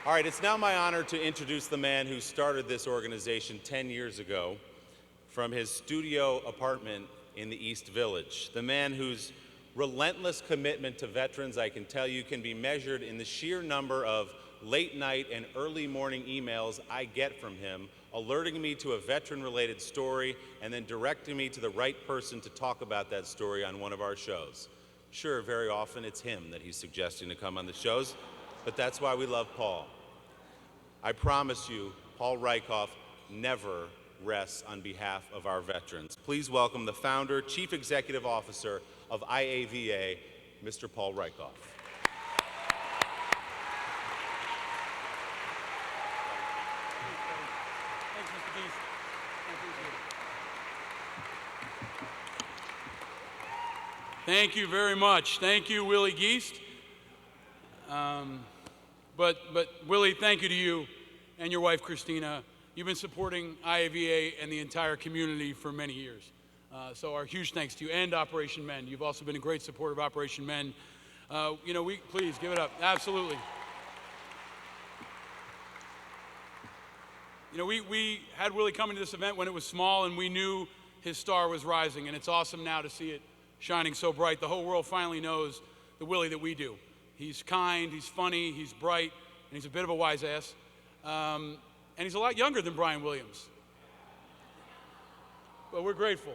All right, it's now my honor to introduce the man who started this organization 10 years ago from his studio apartment in the East Village. The man whose relentless commitment to veterans, I can tell you, can be measured in the sheer number of late night and early morning emails I get from him, alerting me to a veteran-related story and then directing me to the right person to talk about that story on one of our shows. Sure, very often it's him that he's suggesting to come on the shows, but that's why we love Paul. I promise you, Paul Rieckhoff never rests on behalf of our veterans. Please welcome the founder, Chief Executive Officer of IAVA, Mr. Paul Rieckhoff. Thanks, Mr. Geist. Thank you very much. Thank you, Willie Geist. But Willie, thank you to you and your wife, Christina. You've been supporting IAVA and the entire community for many years. So our huge thanks to you and Operation Men. You've also been a great supporter of Operation Men. Please give it up. Absolutely. We had Willie come into this event when it was small, and we knew his star was rising, and it's awesome now to see it shining so bright. The whole world finally knows the Willie that we do. He's kind, he's funny, he's bright, and he's a bit of a wise ass. And he's a lot younger than Brian Williams. But we're grateful.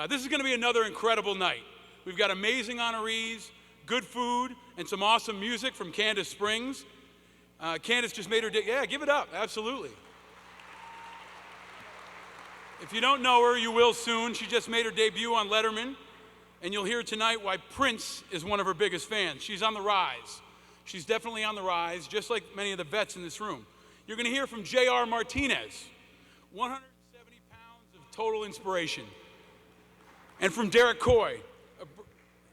This is going to be another incredible night. We've got amazing honorees, good food, and some awesome music from Candace Springs. Candace just made her yeah, give it up, absolutely. If you don't know her, you will soon. She just made her debut on Letterman, and you'll hear tonight why Prince is one of her biggest fans. She's on the rise. She's definitely on the rise, just like many of the vets in this room. You're going to hear from J.R. Martinez, 170 pounds of total inspiration. And from Derek Coy,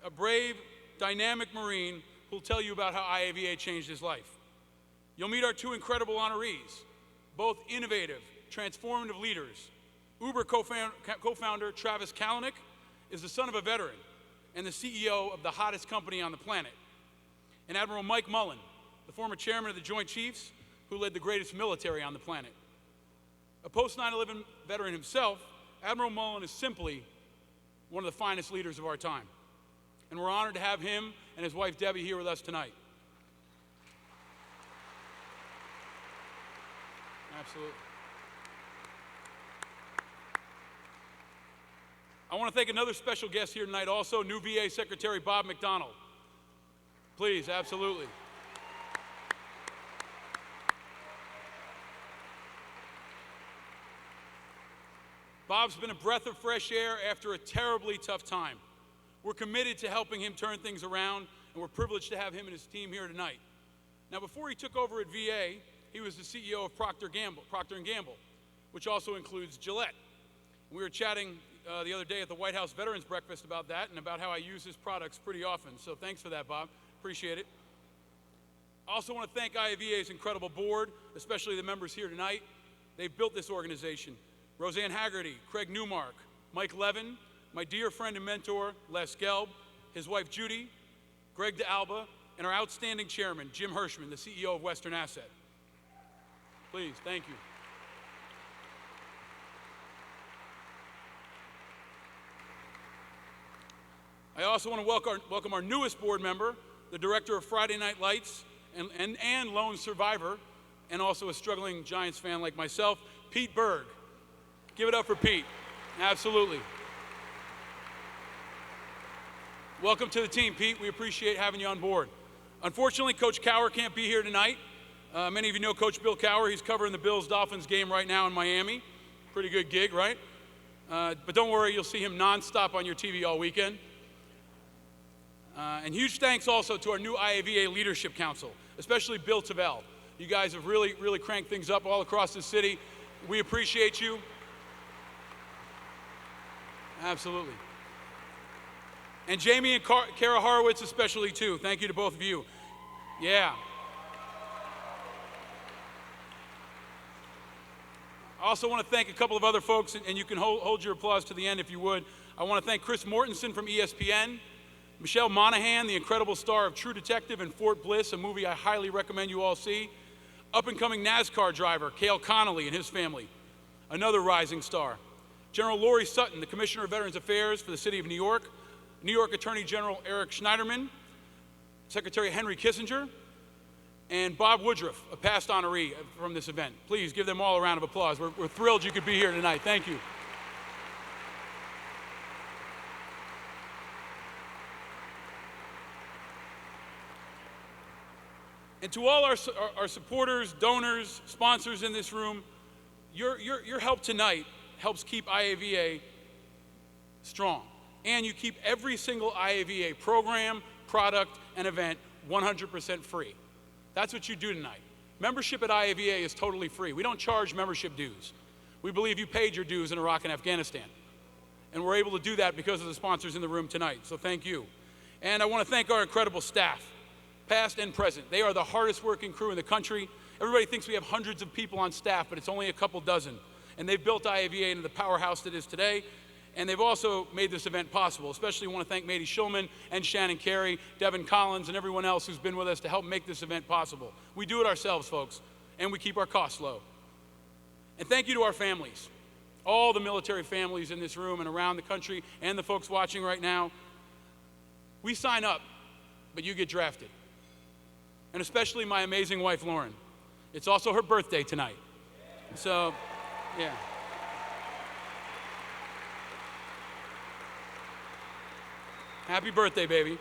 a brave, dynamic Marine who'll tell you about how IAVA changed his life. You'll meet our two incredible honorees, both innovative, transformative leaders. Uber co-founder Travis Kalanick is the son of a veteran and the CEO of the hottest company on the planet. And Admiral Mike Mullen, the former chairman of the Joint Chiefs, who led the greatest military on the planet. A post-9/11 veteran himself, Admiral Mullen is simply one of the finest leaders of our time. And we're honored to have him and his wife Debbie here with us tonight. Absolutely. I want to thank another special guest here tonight also, new VA Secretary Bob Mcdonald. Please, absolutely. Bob's been a breath of fresh air after a terribly tough time. We're committed to helping him turn things around, and we're privileged to have him and his team here tonight. Now, before he took over at VA, he was the CEO of Procter & Gamble, which also includes Gillette. We were chatting the other day at the White House Veterans Breakfast about that and about how I use his products pretty often. So thanks for that, Bob. Appreciate it. I also want to thank IAVA's incredible board, especially the members here tonight. They've built this organization. Roseanne Haggerty, Craig Newmark, Mike Levin, my dear friend and mentor, Les Gelb, his wife Judy, Greg DeAlba, and our outstanding chairman, Jim Hirschman, the CEO of Western Asset. Please, thank you. I also want to welcome our newest board member, the director of Friday Night Lights and lone survivor, and also a struggling Giants fan like myself, Pete Berg. Give it up for Pete. Absolutely. Welcome to the team, Pete. We appreciate having you on board. Unfortunately, Coach Cowher can't be here tonight. Many of you know Coach Bill Cowher. He's covering the Bills-Dolphins game right now in Miami. Pretty good gig, right? But don't worry, you'll see him nonstop on your TV all weekend. And huge thanks also to our new IAVA Leadership Council, especially Bill Tavel. You guys have really, really cranked things up all across the city. We appreciate you. Absolutely. And Jamie and Kara Horowitz especially too. Thank you to both of you. Yeah. I also want to thank a couple of other folks, and you can hold your applause to the end if you would. I want to thank Chris Mortensen from ESPN, Michelle Monaghan, the incredible star of True Detective and Fort Bliss, a movie I highly recommend you all see. Up-and-coming NASCAR driver, Cale Connolly and his family, another rising star. General Lori Sutton, the Commissioner of Veterans Affairs for the City of New York Attorney General Eric Schneiderman, Secretary Henry Kissinger, and Bob Woodruff, a past honoree from this event. Please give them all a round of applause. We're thrilled you could be here tonight. Thank you. And to all our supporters, donors, sponsors in this room, your help tonight helps keep IAVA strong. And you keep every single IAVA program, product, and event 100% free. That's what you do tonight. Membership at IAVA is totally free. We don't charge membership dues. We believe you paid your dues in Iraq and Afghanistan. And we're able to do that because of the sponsors in the room tonight, so thank you. And I want to thank our incredible staff, past and present. They are the hardest working crew in the country. Everybody thinks we have hundreds of people on staff, but it's only a couple dozen. And they've built IAVA into the powerhouse that is today. And they've also made this event possible. Especially want to thank Mady Shulman and Shannon Carey, Devin Collins, and everyone else who's been with us to help make this event possible. We do it ourselves, folks, and we keep our costs low. And thank you to our families, all the military families in this room and around the country, and the folks watching right now. We sign up, but you get drafted. And especially my amazing wife, Lauren. It's also her birthday tonight. So, yeah. Happy birthday, baby.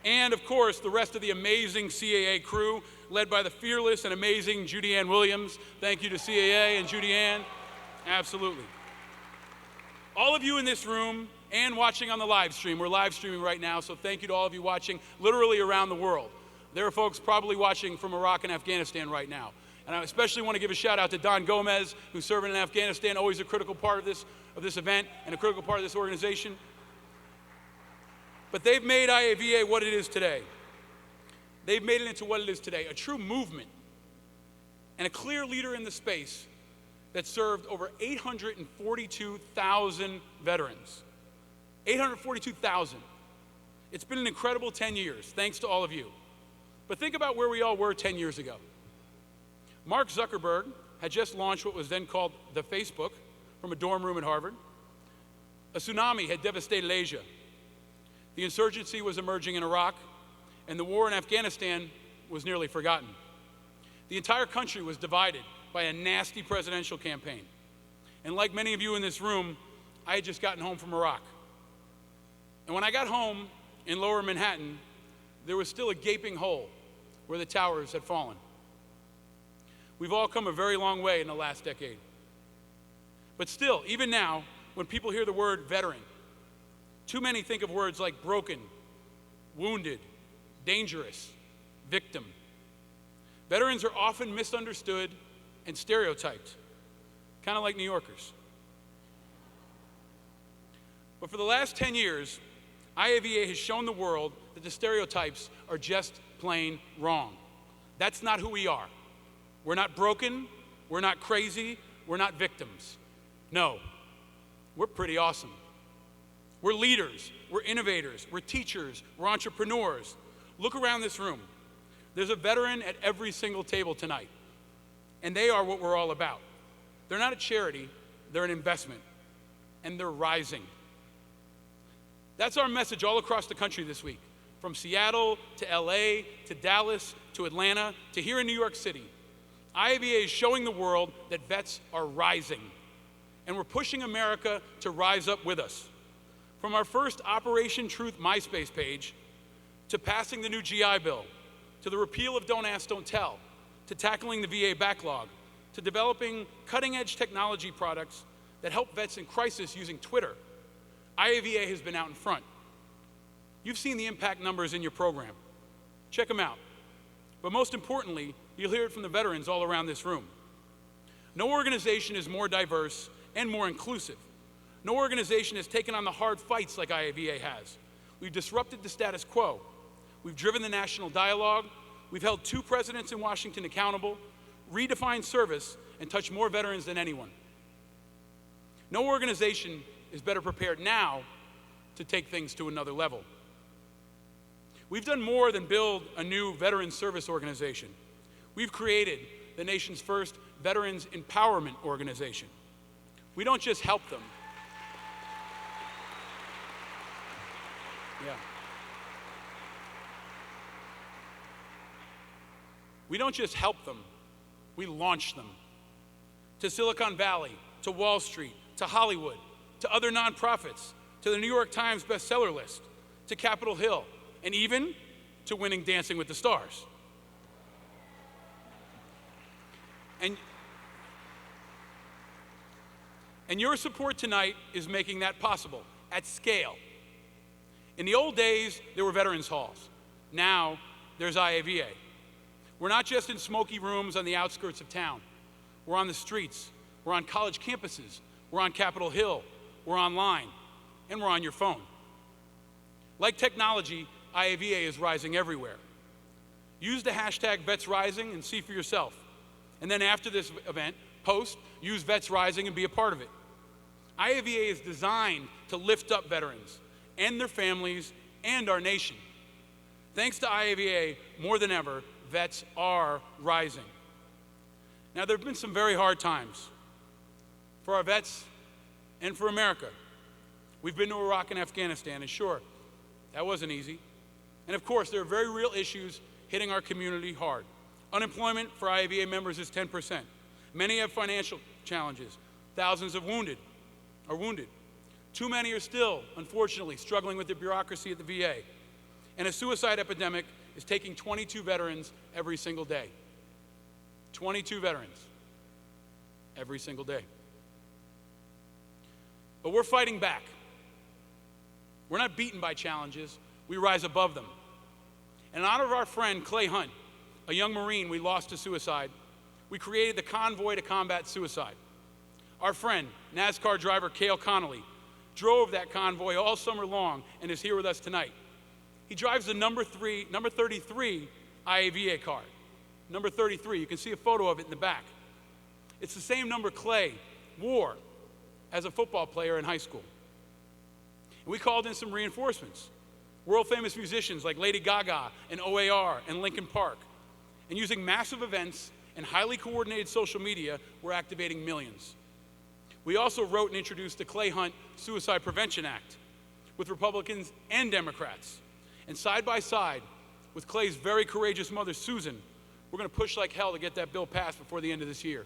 And, of course, the rest of the amazing CAA crew, led by the fearless and amazing Judy Ann Williams. Thank you to CAA and Judy Ann. Absolutely. All of you in this room and watching on the live stream. We're live streaming right now, so thank you to all of you watching literally around the world. There are folks probably watching from Iraq and Afghanistan right now. And I especially want to give a shout out to Don Gomez, who's serving in Afghanistan, always a critical part of this event and a critical part of this organization. But they've made IAVA what it is today. They've made it into what it is today, a true movement and a clear leader in the space that served over 842,000 veterans. 842,000. It's been an incredible 10 years, thanks to all of you. But think about where we all were 10 years ago. Mark Zuckerberg had just launched what was then called the Facebook from a dorm room at Harvard. A tsunami had devastated Asia. The insurgency was emerging in Iraq, and the war in Afghanistan was nearly forgotten. The entire country was divided by a nasty presidential campaign. And like many of you in this room, I had just gotten home from Iraq. And when I got home in lower Manhattan, there was still a gaping hole where the towers had fallen. We've all come a very long way in the last decade. But still, even now, when people hear the word veteran, too many think of words like broken, wounded, dangerous, victim. Veterans are often misunderstood and stereotyped, kind of like New Yorkers. But for the last 10 years, IAVA has shown the world that the stereotypes are just plain wrong. That's not who we are. We're not broken, we're not crazy, we're not victims. No, we're pretty awesome. We're leaders, we're innovators, we're teachers, we're entrepreneurs. Look around this room. There's a veteran at every single table tonight, and they are what we're all about. They're not a charity, they're an investment, and they're rising. That's our message all across the country this week, from Seattle to LA to Dallas to Atlanta to here in New York City. IAVA is showing the world that vets are rising, and we're pushing America to rise up with us. From our first Operation Truth MySpace page, to passing the new GI Bill, to the repeal of Don't Ask, Don't Tell, to tackling the VA backlog, to developing cutting-edge technology products that help vets in crisis using Twitter, IAVA has been out in front. You've seen the impact numbers in your program. Check them out. But most importantly, you'll hear it from the veterans all around this room. No organization is more diverse and more inclusive. No organization has taken on the hard fights like IAVA has. We've disrupted the status quo. We've driven the national dialogue. We've held 2 presidents in Washington accountable, redefined service, and touched more veterans than anyone. No organization is better prepared now to take things to another level. We've done more than build a new veteran service organization. We've created the nation's first Veterans Empowerment Organization. We don't just help them. Yeah. We don't just help them, we launch them. To Silicon Valley, to Wall Street, to Hollywood, to other nonprofits, to the New York Times bestseller list, to Capitol Hill, and even to winning Dancing with the Stars. And your support tonight is making that possible at scale. In the old days, there were veterans halls. Now, there's IAVA. We're not just in smoky rooms on the outskirts of town. We're on the streets. We're on college campuses. We're on Capitol Hill. We're online. And we're on your phone. Like technology, IAVA is rising everywhere. Use the hashtag VetsRising and see for yourself. And then after this event, post, use VetsRising and be a part of it. IAVA is designed to lift up veterans and their families and our nation. Thanks to IAVA, more than ever, vets are rising. Now, there have been some very hard times for our vets and for America. We've been to Iraq and Afghanistan, and sure, that wasn't easy. And of course, there are very real issues hitting our community hard. Unemployment for IAVA members is 10%. Many have financial challenges. Thousands are wounded. Too many are still, unfortunately, struggling with the bureaucracy at the VA. And a suicide epidemic is taking 22 veterans every single day. 22 veterans every single day. But we're fighting back. We're not beaten by challenges. We rise above them. In honor of our friend Clay Hunt, a young Marine we lost to suicide, we created the Convoy to Combat Suicide. Our friend, NASCAR driver Cale Connolly, drove that convoy all summer long and is here with us tonight. He drives the number 33 IAVA car. Number 33, you can see a photo of it in the back. It's the same number Clay wore as a football player in high school. And we called in some reinforcements. World-famous musicians like Lady Gaga and OAR and Linkin Park. And using massive events and highly coordinated social media, we're activating millions. We also wrote and introduced the Clay Hunt Suicide Prevention Act with Republicans and Democrats. And side by side with Clay's very courageous mother, Susan, we're going to push like hell to get that bill passed before the end of this year.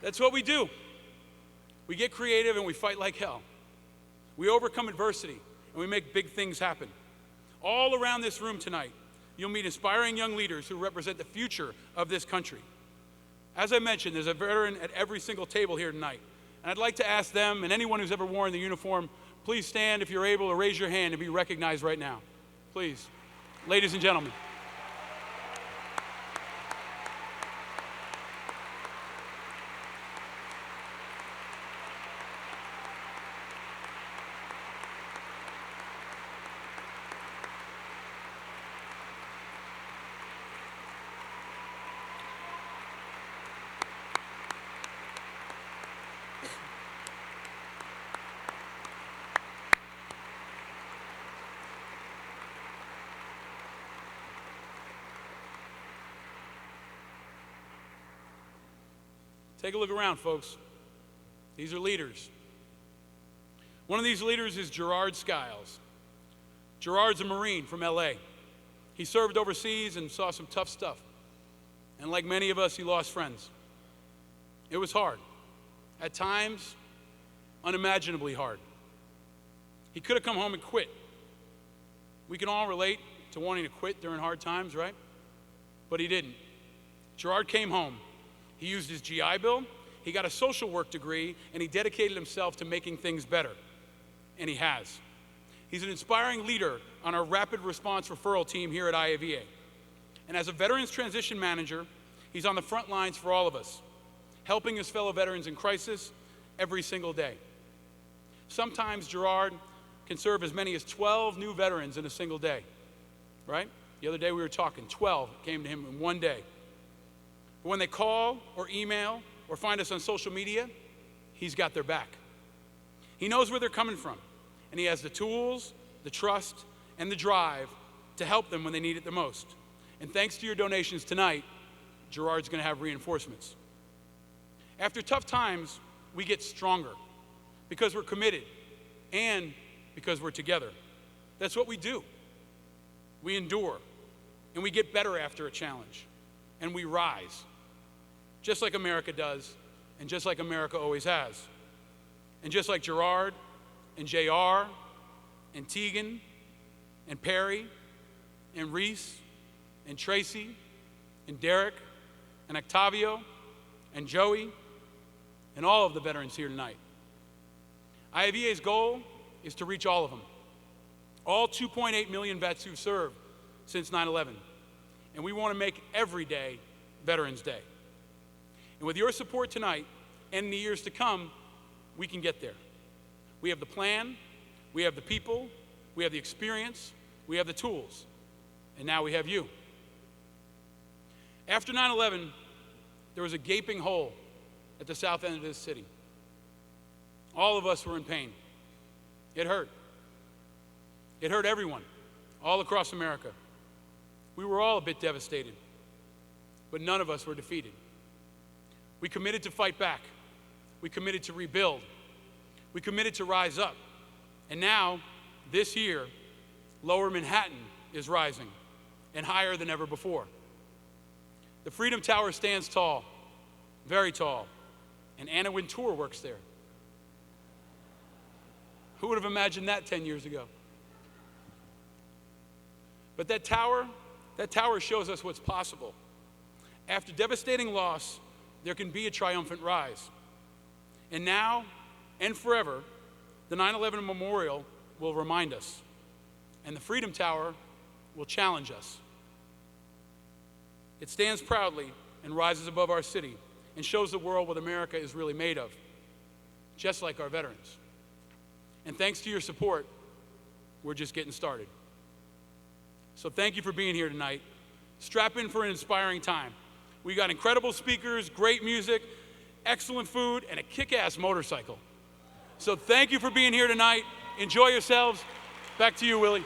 That's what we do. We get creative and we fight like hell. We overcome adversity and we make big things happen. All around this room tonight, you'll meet inspiring young leaders who represent the future of this country. As I mentioned, there's a veteran at every single table here tonight. And I'd like to ask them and anyone who's ever worn the uniform, please stand if you're able to raise your hand and be recognized right now. Please, ladies and gentlemen. Take a look around, folks. These are leaders. One of these leaders is Gerard Skiles. Gerard's a Marine from LA. He served overseas and saw some tough stuff. And like many of us, he lost friends. It was hard. At times, unimaginably hard. He could have come home and quit. We can all relate to wanting to quit during hard times, right? But he didn't. Gerard came home. He used his GI Bill, he got a social work degree, and he dedicated himself to making things better. And he has. He's an inspiring leader on our rapid response referral team here at IAVA. And as a Veterans Transition Manager, he's on the front lines for all of us, helping his fellow veterans in crisis every single day. Sometimes Gerard can serve as many as 12 new veterans in a single day, right? The other day we were talking, 12 came to him in one day. But when they call or email or find us on social media, he's got their back. He knows where they're coming from, and he has the tools, the trust, and the drive to help them when they need it the most. And thanks to your donations tonight, Gerard's going to have reinforcements. After tough times, we get stronger because we're committed and because we're together. That's what we do. We endure, and we get better after a challenge, and we rise, just like America does, and just like America always has. And just like Gerard and JR and Tegan and Perry and Reese and Tracy and Derek and Octavio and Joey and all of the veterans here tonight. IAVA's goal is to reach all of them, all 2.8 million vets who've served since 9/11. And we want to make every day Veterans Day. And with your support tonight and in the years to come, we can get there. We have the plan, we have the people, we have the experience, we have the tools, and now we have you. After 9/11, there was a gaping hole at the south end of this city. All of us were in pain. It hurt. It hurt everyone, all across America. We were all a bit devastated, but none of us were defeated. We committed to fight back. We committed to rebuild. We committed to rise up. And now, this year, Lower Manhattan is rising and higher than ever before. The Freedom Tower stands tall, very tall, and Anna Wintour works there. Who would have imagined that 10 years ago? But that tower shows us what's possible. After devastating loss, there can be a triumphant rise. And now and forever, the 9/11 Memorial will remind us, and the Freedom Tower will challenge us. It stands proudly and rises above our city and shows the world what America is really made of, just like our veterans. And thanks to your support, we're just getting started. So thank you for being here tonight. Strap in for an inspiring time. We got incredible speakers, great music, excellent food, and a kick-ass motorcycle. So thank you for being here tonight. Enjoy yourselves. Back to you, Willie.